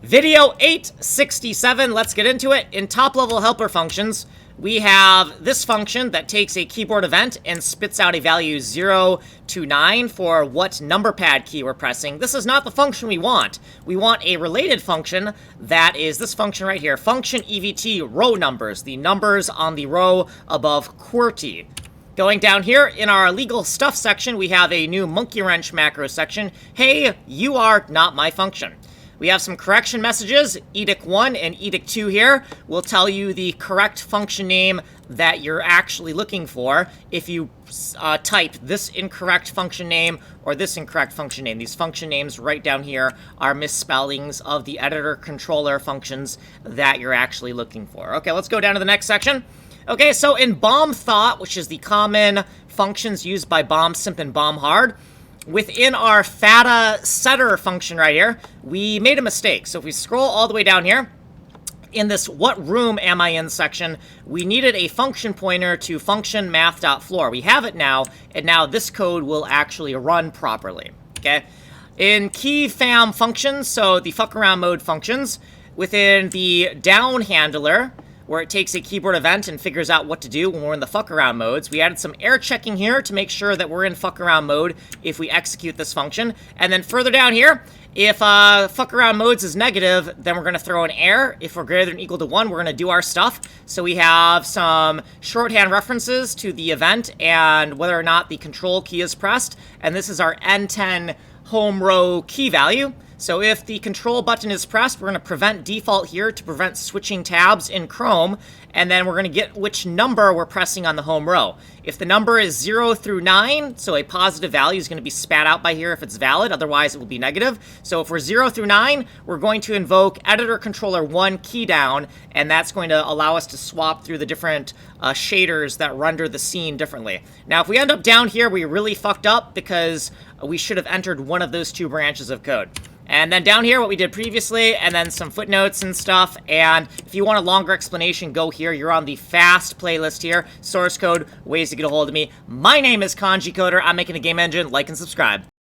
Video 867, let's get into it. In top-level helper functions, we have this function that takes a keyboard event and spits out a value 0 to 9 for what number pad key we're pressing. This is not the function we want. We want a related function that is this function right here, function EVT row numbers, the numbers on the row above QWERTY. Going down here in our legal stuff section, we have a new monkey wrench macro section. Hey, you are not my function. We have some correction messages. Edict 1 and Edict 2 here will tell you the correct function name that you're actually looking for if you type this incorrect function name or this incorrect function name. These function names right down here are misspellings of the editor controller functions that you're actually looking for. Okay, let's go down to the next section. Okay, so in bomb thought, which is the common functions used by bomb simp and bomb hard, within our fata setter function right here, we made a mistake. So if we scroll all the way down here, in this what room am I in section, we needed a function pointer to function math.floor. We have it now, and now this code will actually run properly, okay? In key fam functions, so the fuck around mode functions, within the down handler, where it takes a keyboard event and figures out what to do when we're in the fuck around modes. We added some error checking here to make sure that we're in fuck around mode if we execute this function. And then further down here, if fuck around modes is negative, then we're gonna throw an error. If we're greater than or equal to 1, we're gonna do our stuff. So we have some shorthand references to the event and whether or not the control key is pressed. And this is our N10 home row key value. So if the control button is pressed, we're going to prevent default here to prevent switching tabs in Chrome, and then we're going to get which number we're pressing on the home row. If the number is 0 through 9, so a positive value is going to be spat out by here if it's valid, otherwise it will be negative. So if we're 0 through 9, we're going to invoke editor controller 1 key down, and that's going to allow us to swap through the different shaders that render the scene differently. Now if we end up down here, we really fucked up because we should have entered one of those two branches of code. And then down here, what we did previously, and then some footnotes and stuff. And if you want a longer explanation, go here. You're on the fast playlist here. Source code, ways to get a hold of me. My name is Kanji Coder. I'm making a game engine. Like and subscribe.